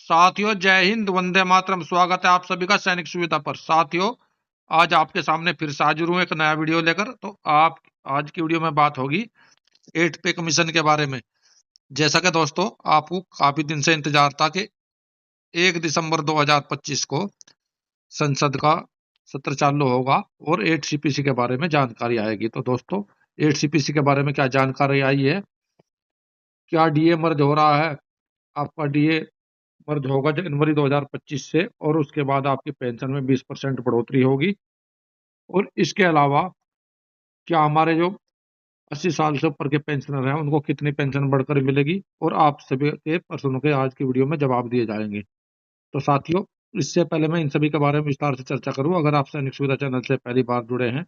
साथियों जय हिंद, वंदे मातरम। स्वागत है आप सभी का सैनिक सुविधा पर। साथियों आज आपके सामने फिर से हाजिर हूं एक नया वीडियो लेकर। तो आप आज की वीडियो में बात होगी 8 पे कमीशन के बारे में। जैसा कि दोस्तों आपको काफी दिन से इंतजार था कि 1 दिसंबर 2025 को संसद का सत्र चालू होगा और 8 सीपीसी के बारे में जानकारी आएगी। तो दोस्तों 8 सीपीसी के बारे में क्या जानकारी आई है, क्या डीए मर्ज हो रहा है, आपका डीए मर्ज होगा जनवरी 2025 से और उसके बाद आपकी पेंशन में 20% बढ़ोतरी होगी। और इसके अलावा क्या हमारे जो 80 साल से ऊपर के पेंशनर हैं उनको कितनी पेंशन बढ़कर मिलेगी, और आप सभी के प्रश्नों के आज की वीडियो में जवाब दिए जाएंगे। तो साथियों इससे पहले मैं इन सभी के बारे में विस्तार से चर्चा करूं, अगर आप सैनिक सुविधा चैनल से पहली बार जुड़े हैं,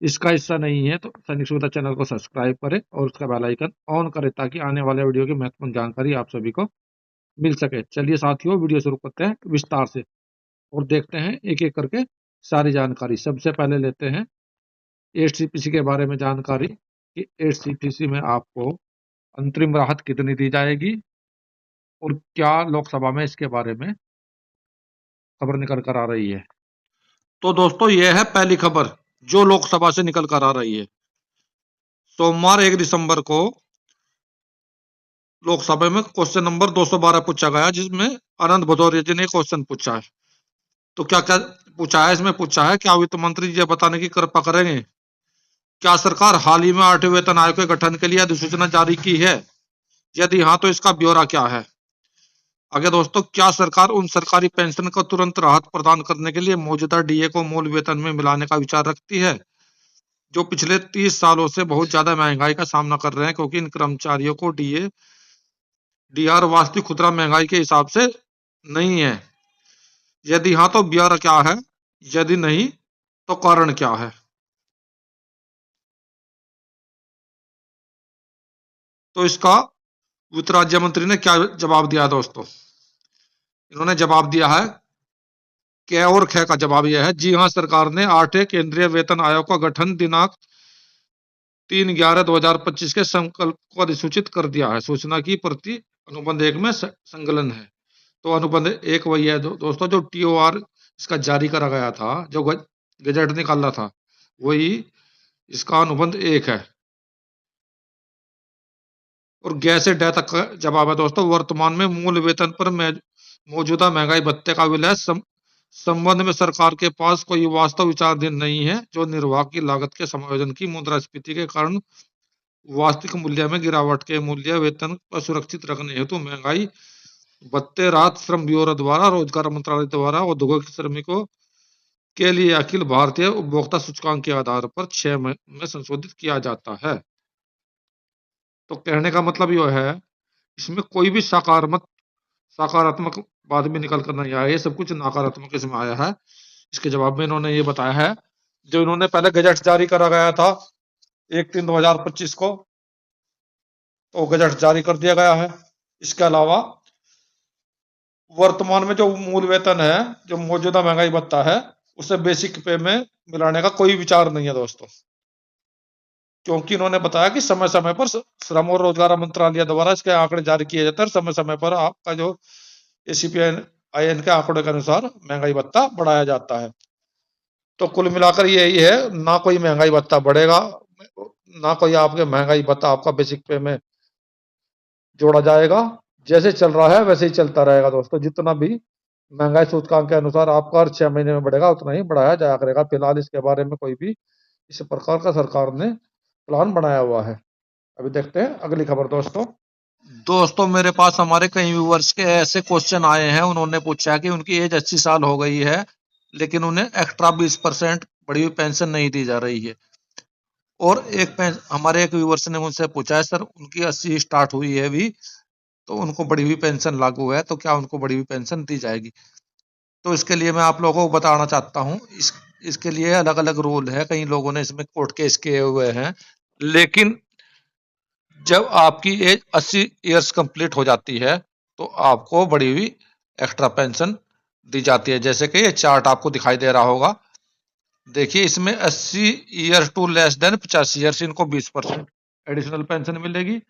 इसका हिस्सा नहीं है, तो सैनिक सुविधा चैनल को सब्सक्राइब करें और उसका बेल आइकन ऑन करें ताकि आने वाले वीडियो की महत्वपूर्ण जानकारी आप सभी को मिल सके। चलिए साथियों वीडियो शुरू करते हैं विस्तार से और देखते हैं एक एक करके सारी जानकारी। सबसे पहले लेते हैं 8 सीपीसी के बारे में जानकारी कि 8 सीपीसी में आपको अंतरिम राहत कितनी दी जाएगी और क्या लोकसभा में इसके बारे में खबर निकल कर आ रही है। तो दोस्तों यह है पहली खबर जो लोकसभा से निकल कर आ रही है। सोमवार 1 दिसंबर को लोकसभा में क्वेश्चन नंबर 212 पूछा गया, जिसमें अनंत भदौरिया जी ने क्वेश्चन पूछा है। तो क्या क्या पूछा है, इसमें पूछा है क्या वित्त मंत्री जी बताने की कृपा करेंगे, क्या सरकार हाल ही में 8वें वेतन आयोग के गठन के लिए अधिसूचना जारी की है, यदि हाँ तो इसका ब्यौरा क्या है। आगे दोस्तों, क्या सरकार उन सरकारी पेंशन को तुरंत राहत प्रदान करने के लिए मौजूदा डीए को मूल वेतन में मिलाने का विचार रखती है, जो पिछले 30 सालों से बहुत ज्यादा महंगाई का सामना कर रहे हैं, क्योंकि इन कर्मचारियों को डीआर वास्तविक खुदरा महंगाई के हिसाब से नहीं है। यदि हाँ तो ब्यौरा क्या है, यदि नहीं तो कारण क्या है। तो इसका वित्त राज्य मंत्री ने क्या जवाब दिया दोस्तों, इन्होंने जवाब दिया है क और ख का जवाब यह है, जी हाँ सरकार ने 8वें केंद्रीय वेतन आयोग का गठन दिनांक 3/11/2025 के संकल्प को अधिसूचित कर दिया है। सूचना की प्रति अनुबंध 1 में संकलन है। तो अनुबंध 1 वही है दोस्तों जो टीओआर इसका जारी करा गया था, जो गजट निकाला था, वही इसका अनुबंध 1 है। और ग से ड तक का जवाब है दोस्तों, वर्तमान में मूल वेतन पर मौजूदा महंगाई भत्ते का विलय संबंध में सरकार के पास कोई वास्तव विचाराधीन नहीं है, जो निर्वाह की लागत के समायोजन की मुद्रास्फीति के कारण वास्तविक मूल्य में गिरावट के मूल्य वेतन पर सुरक्षित रखने हेतु महंगाई भत्ते राहत श्रम ब्यूरो द्वारा रोजगार मंत्रालय द्वारा औद्योगिक श्रमिकों के लिए अखिल भारतीय उपभोक्ता सूचकांक के आधार पर 6 में संशोधित किया जाता है। तो कहने का मतलब यह है इसमें कोई भी सकारात्मक बात भी निकल कर नहीं आया, ये सब कुछ नकारात्मक इसमें आया है। इसके जवाब में इन्होंने ये बताया है, जो इन्होंने पहले गजट जारी करा गया था 1/3/2025 को, तो गजट जारी कर दिया गया है। इसके अलावा वर्तमान में जो मूल वेतन है, जो मौजूदा महंगाई भत्ता है, उसे बेसिक पे में मिलाने का कोई विचार नहीं है दोस्तों, क्योंकि इन्होंने बताया कि समय समय पर श्रम और रोजगार मंत्रालय द्वारा इसके आंकड़े जारी किए जाते हैं, समय समय पर आपका जो एसीपीआईएन के आंकड़े के अनुसार महंगाई भत्ता बढ़ाया जाता है। तो कुल मिलाकर यही है, ना कोई महंगाई भत्ता बढ़ेगा, ना कोई आपके महंगाई भत्ता आपका बेसिक पे में जोड़ा जाएगा। जैसे चल रहा है वैसे ही चलता रहेगा दोस्तों, जितना भी महंगाई सूचकांक के अनुसार आपका हर 6 महीने में बढ़ेगा उतना ही बढ़ाया जाया करेगा। फिलहाल इसके बारे में कोई भी इस प्रकार का सरकार ने प्लान बनाया हुआ है। अभी देखते हैं अगली खबर दोस्तों मेरे पास हमारे कई व्यूअर्स के ऐसे क्वेश्चन आए हैं, उन्होंने पूछा कि उनकी एज 80 साल हो गई है लेकिन उन्हें एक्स्ट्रा 20% बढ़ी हुई पेंशन नहीं दी जा रही है। और हमारे एक व्यूअर्स ने मुझसे पूछा है, सर उनकी 80 स्टार्ट हुई है अभी, तो उनको बढ़ी हुई पेंशन लागू है, तो क्या उनको बढ़ी हुई पेंशन दी जाएगी। तो इसके लिए मैं आप लोगों को बताना चाहता हूँ, इसके लिए अलग अलग रूल है, कई लोगों ने इसमें कोर्ट केस किए हुए हैं, लेकिन जब आपकी एज 80 इयर्स कंप्लीट हो जाती है तो आपको बढ़ी हुई एक्स्ट्रा पेंशन दी जाती है। जैसे कि ये चार्ट आपको दिखाई दे रहा होगा, देखिए इसमें 80 year to less than 85 years इनको 20% एडिशनल पेंशन मिलेगी,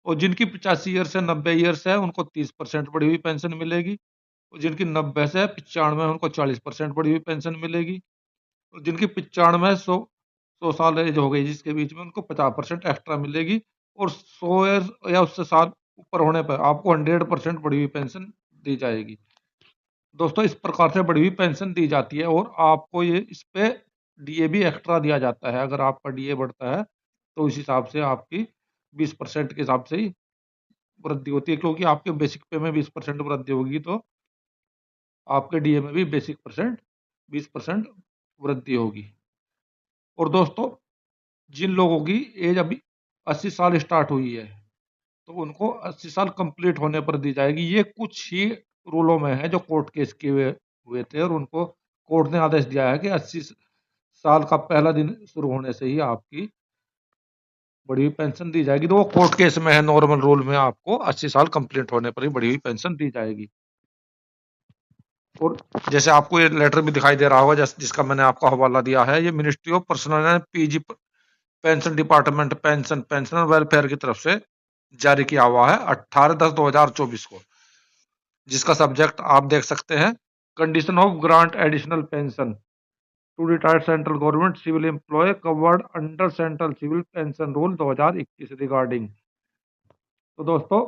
और जिनकी 85 ईयर से 90 ईयर्स है उनको 30% बढ़ी हुई पेंशन मिलेगी, और जिनकी 90 से 95 है उनको 40% बढ़ी हुई पेंशन मिलेगी, और जिनकी 95 100 साल एज हो गई जिसके बीच में उनको 50% एक्स्ट्रा मिलेगी, और 100 ईयर या उससे साल ऊपर होने पर आपको 100% बढ़ी हुई पेंशन दी जाएगी। दोस्तों इस प्रकार से बढ़ी हुई पेंशन दी जाती है, और आपको ये इस पे डीए भी एक्स्ट्रा दिया जाता है। अगर आपका डीए बढ़ता है तो इस हिसाब से आपकी 20% के हिसाब से ही वृद्धि होती है, क्योंकि आपके बेसिक पे में 20% वृद्धि होगी तो आपके डीए में भी बेसिक परसेंट 20% वृद्धि होगी। और दोस्तों जिन लोगों की एज अभी 80 साल स्टार्ट हुई है तो उनको 80 साल कंप्लीट होने पर दी जाएगी। ये कुछ ही रूलों में है जो कोर्ट केस किए हुए थे, और उनको कोर्ट ने आदेश दिया है कि 80 साल का पहला दिन शुरू होने से ही आपकी बढ़ी हुई पेंशन दी जाएगी। तो वो कोर्ट केस में है, नॉर्मल रूल में आपको 80 साल कंप्लीट होने पर ही बढ़ी हुई पेंशन दी जाएगी। और जैसे आपको ये लेटर भी दिखाई दे रहा होगा जिसका मैंने आपको हवाला दिया है, ये ministry of personal and PG pension department pension welfare की तरफ से जारी किया हुआ है 18/10/2024 को, जिसका सब्जेक्ट आप देख सकते हैं, condition of grant additional pension to retired central government civil employ covered under central civil pension rule 2021 रिगार्डिंग। तो दोस्तों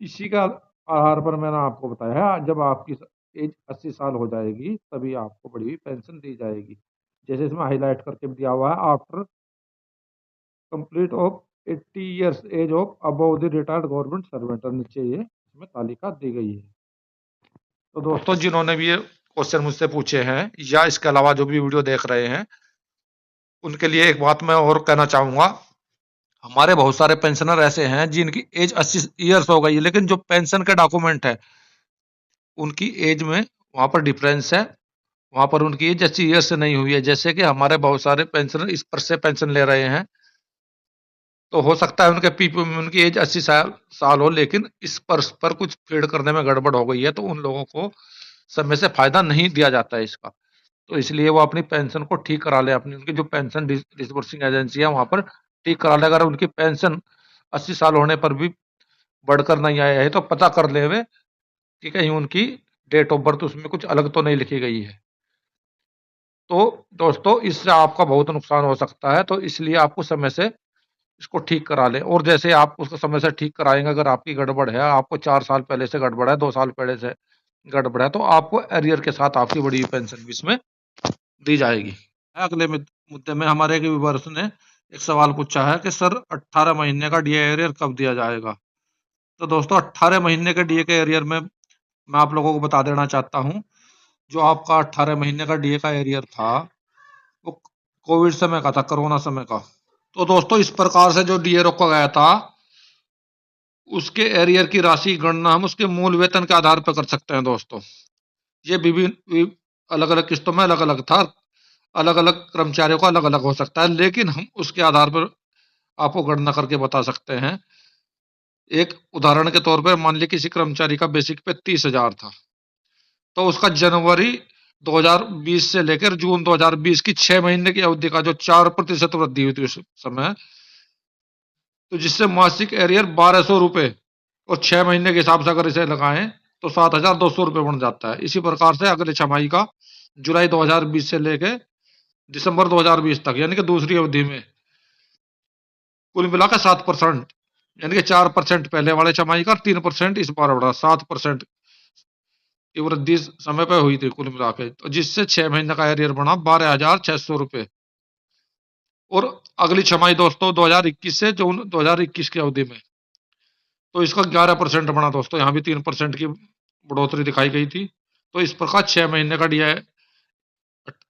इसी का आधार पर मैंने आपको बताया है, जब आपकी एज 80 साल हो जाएगी तभी आपको बढ़ी हुई पेंशन दी जाएगी। जैसे इसमें हाईलाइट करके भी दिया हुआ है, after complete of 80 years age of above the retired government servant, नीचे ये इसमें तालिका दी गई है। तो दोस्तों जिन्होंने भी ये क्वेश्चन मुझसे पूछे हैं या इसके अलावा जो भी वीडियो देख रहे हैं, उनके लिए एक बात मैं और कहना चाहूंगा। हमारे बहुत सारे पेंशनर ऐसे हैं जिनकी एज 80 इयर्स हो गई है, लेकिन जो पेंशन के डॉक्यूमेंट है उनकी एज में वहां पर डिफरेंस है, वहां पर उनकी एज 80 ईयर्स से नहीं हुई है। जैसे कि हमारे बहुत सारे पेंशनर इस पर से पेंशन ले रहे हैं, तो हो सकता है उनके पीपी में उनकी एज 80 साल हो, लेकिन इस पर्स पर कुछ फीड करने में गड़बड़ हो गई है, तो उन लोगों को समय से फायदा नहीं दिया जाता है इसका। तो इसलिए वो अपनी पेंशन को ठीक करा ले, अपनी उनकी जो पेंशन डिसबर्सिंग एजेंसी है वहां पर ठीक करा ले। अगर उनकी पेंशन 80 साल होने पर भी बढ़कर नहीं आया है तो पता कर ले वे कि कहीं उनकी डेट ऑफ बर्थ उसमें कुछ अलग तो नहीं लिखी गई है। तो दोस्तों इससे आपका बहुत नुकसान हो सकता है, तो इसलिए आपको समय से इसको ठीक करा लें। और जैसे आप उसको समय से ठीक कराएंगे, अगर आपकी गड़बड़ है, आपको 4 साल पहले से गड़बड़ है, 2 साल पहले से गड़बड़ है, तो आपको एरियर के साथ आपकी बड़ी हुई पेंशन भी इसमें दी जाएगी। अगले मुद्दे में हमारे एक व्यूअर्स ने एक सवाल पूछा है कि सर 18 महीने का डीए एरियर कब दिया जाएगा। तो दोस्तों 18 महीने के डीए के एरियर में मैं आप लोगों को बता देना चाहता हूँ, जो आपका 18 महीने का डीए का एरियर था वो कोविड समय का था, कोरोना समय का। तो दोस्तों इस प्रकार से जो डीए रोका गया था उसके एरियर की राशि गणना हम उसके मूल वेतन के आधार पर कर सकते हैं। दोस्तों ये विभिन्न अलग अलग किस्तों में अलग अलग था, अलग अलग कर्मचारियों का अलग अलग हो सकता है, लेकिन हम उसके आधार पर आपको गणना करके बता सकते हैं। एक उदाहरण के तौर पर मान लीजिए किसी कर्मचारी का बेसिक पे 30,000 था, तो उसका जनवरी 2020 से लेकर जून 2020 की 6 महीने की अवधि का जो 4% वृद्धि हुई थी उस समय, तो जिससे मासिक एरियर 1200 रुपए और 6 महीने के हिसाब से अगर इसे लगाएं तो 7,200 रुपए बन जाता है। इसी प्रकार से अगले छमाही का जुलाई 2020 से लेके दिसंबर 2020 तक यानी कि दूसरी अवधि में कुल मिलाकर 7%, यानी कि 4% पहले वाले छमाही का, 3% इस बार बढ़ा, 7% की वृद्धि समय पर हुई थी कुल मिला के, तो जिससे 6 महीने का एरियर बना 12,600 रुपए। और अगली छमाही दोस्तों 2021 से जून 2021 की अवधि में तो इसका 11% बना। दोस्तों यहाँ भी 3% की बढ़ोतरी दिखाई गई थी। तो इस प्रकार 6 महीने का डीए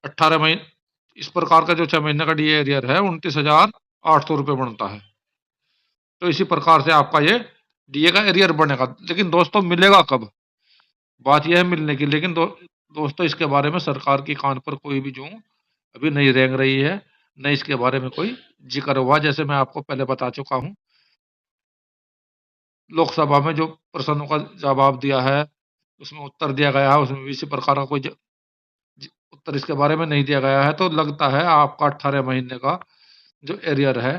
18 महीने, इस प्रकार का जो 6 महीने का डीए एरियर है 29,800 रुपये बनता है। तो इसी प्रकार से आपका ये डीए का एरियर बनेगा। लेकिन दोस्तों मिलेगा कब, बात यह है मिलने की, लेकिन दोस्तों इसके बारे में सरकार की कान पर कोई भी जूं अभी नहीं रेंग रही है, न इसके बारे में कोई जिक्र हुआ। जैसे मैं आपको पहले बता चुका हूं, लोकसभा में जो प्रश्नों का जवाब दिया है उसमें उत्तर दिया गया है, उसमें भी इसी प्रकार का कोई उत्तर इसके बारे में नहीं दिया गया है। तो लगता है आपका 18 महीने का जो एरियर है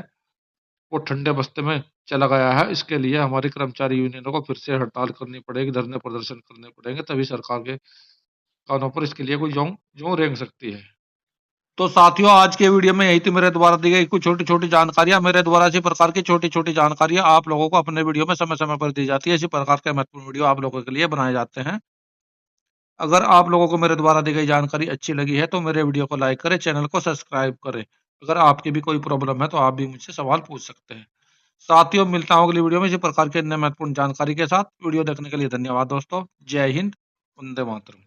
वो ठंडे बस्ते में चला गया है। इसके लिए हमारी कर्मचारी यूनियनों को फिर से हड़ताल करनी पड़ेगी, धरने प्रदर्शन करने पड़ेंगे, तभी सरकार के कानों पर इसके लिए कोई जौ जौ रेंग सकती है। तो साथियों, आज के वीडियो में यही थी मेरे द्वारा दी गई कुछ छोटी छोटी जानकारियां। मेरे द्वारा इसी प्रकार की छोटी छोटी जानकारियां आप लोगों को अपने वीडियो में समय समय पर दी जाती है। इसी प्रकार के महत्वपूर्ण वीडियो आप लोगों के लिए बनाए जाते हैं। अगर आप लोगों को मेरे द्वारा दी गई जानकारी अच्छी लगी है तो मेरे वीडियो को लाइक करें, चैनल को सब्सक्राइब करें। अगर आपकी भी कोई प्रॉब्लम है तो आप भी मुझसे सवाल पूछ सकते हैं। साथियों, मिलता हूं अगली वीडियो में इसी प्रकार के अन्य महत्वपूर्ण जानकारी के साथ। वीडियो देखने के लिए धन्यवाद दोस्तों। जय हिंद, वंदे मातरम।